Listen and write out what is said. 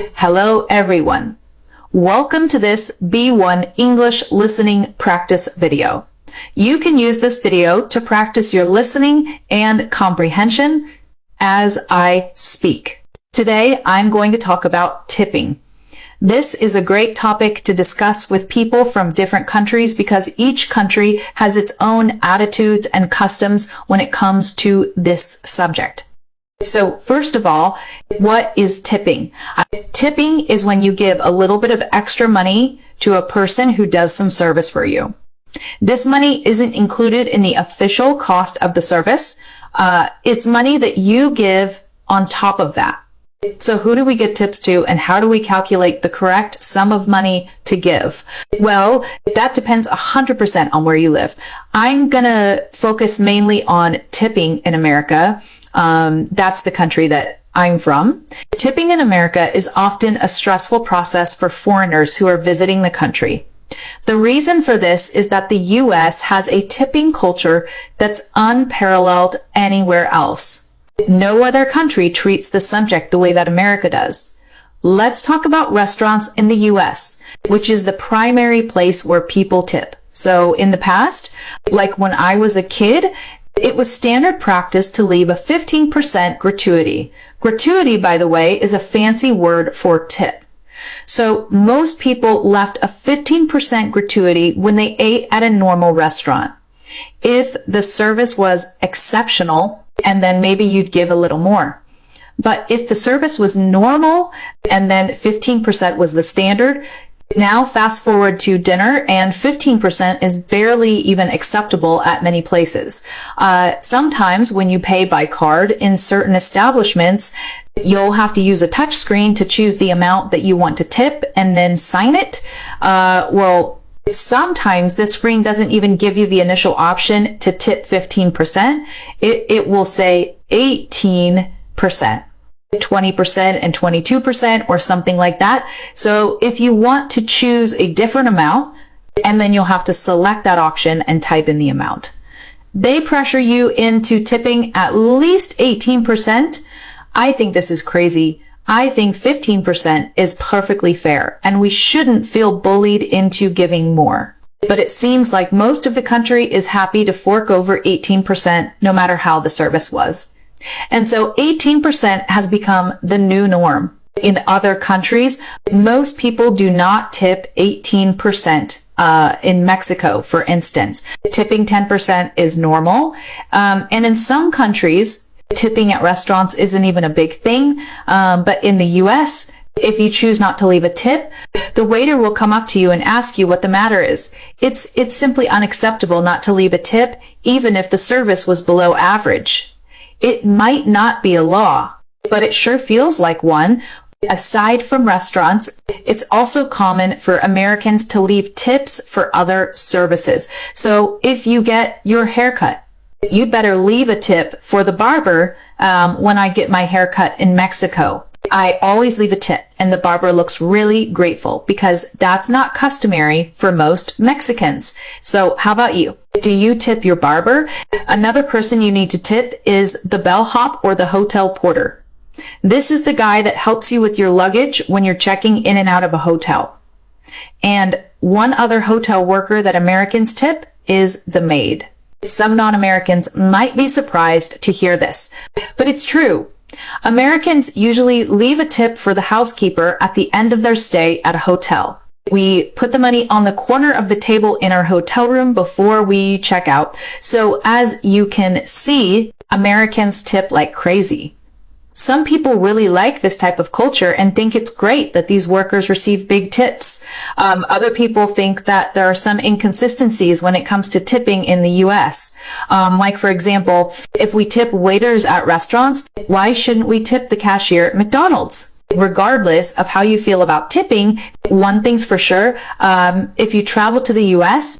Hello everyone. Welcome to this B1 English listening practice video. You can use this video to practice your listening and comprehension as I speak. Today I'm going to talk about tipping. This is a great topic to discuss with people from different countries because each country has its own attitudes and customs when it comes to this subject. So first of all, what is tipping? Tipping is when you give a little bit of extra money to a person who does some service for you. This money isn't included in the official cost of the service. It's money that you give on top of that. So who do we give tips to, and how do we calculate the correct sum of money to give? Well, that depends 100% on where you live. I'm gonna focus mainly on tipping in America. That's the country that I'm from. Tipping in America is often a stressful process for foreigners who are visiting the country. The reason for this is that the US has a tipping culture that's unparalleled anywhere else. No other country treats the subject the way that America does. Let's talk about restaurants in the US, which is the primary place where people tip. So in the past, like when I was a kid, it was standard practice to leave a 15% gratuity. Gratuity, by the way, is a fancy word for tip. So most people left a 15% gratuity when they ate at a normal restaurant. If the service was exceptional, and then maybe you'd give a little more. But if the service was normal, and then 15% was the standard, now fast forward to dinner and 15% is barely even acceptable at many places. Sometimes when you pay by card in certain establishments, you'll have to use a touch screen to choose the amount that you want to tip and then sign it. Sometimes this screen doesn't even give you the initial option to tip 15%. It will say 18%. 20% and 22% or something like that. So if you want to choose a different amount, and then you'll have to select that option and type in the amount. They pressure you into tipping at least 18%. I think this is crazy. I think 15% is perfectly fair, and we shouldn't feel bullied into giving more. But it seems like most of the country is happy to fork over 18% no matter how the service was. And so 18% has become the new norm. In other countries, most people do not tip 18%. In Mexico, for instance, tipping 10% is normal. And in some countries, tipping at restaurants isn't even a big thing. But in the US, if you choose not to leave a tip, the waiter will come up to you and ask you what the matter is. It's simply unacceptable not to leave a tip, even if the service was below average. It might not be a law, but it sure feels like one. Aside from restaurants, it's also common for Americans to leave tips for other services. So if you get your haircut, you better leave a tip for the barber. When I get my haircut in Mexico, I always leave a tip, and the barber looks really grateful because that's not customary for most Mexicans. So how about you? Do you tip your barber? Another person you need to tip is the bellhop or the hotel porter. This is the guy that helps you with your luggage when you're checking in and out of a hotel. And one other hotel worker that Americans tip is the maid. Some non-Americans might be surprised to hear this, but it's true. Americans usually leave a tip for the housekeeper at the end of their stay at a hotel. We put the money on the corner of the table in our hotel room before we check out. So as you can see, Americans tip like crazy. Some people really like this type of culture and think it's great that these workers receive big tips. Other people think that there are some inconsistencies when it comes to tipping in the US. Like, for example, if we tip waiters at restaurants, why shouldn't we tip the cashier at McDonald's? Regardless of how you feel about tipping, one thing's for sure, if you travel to the US,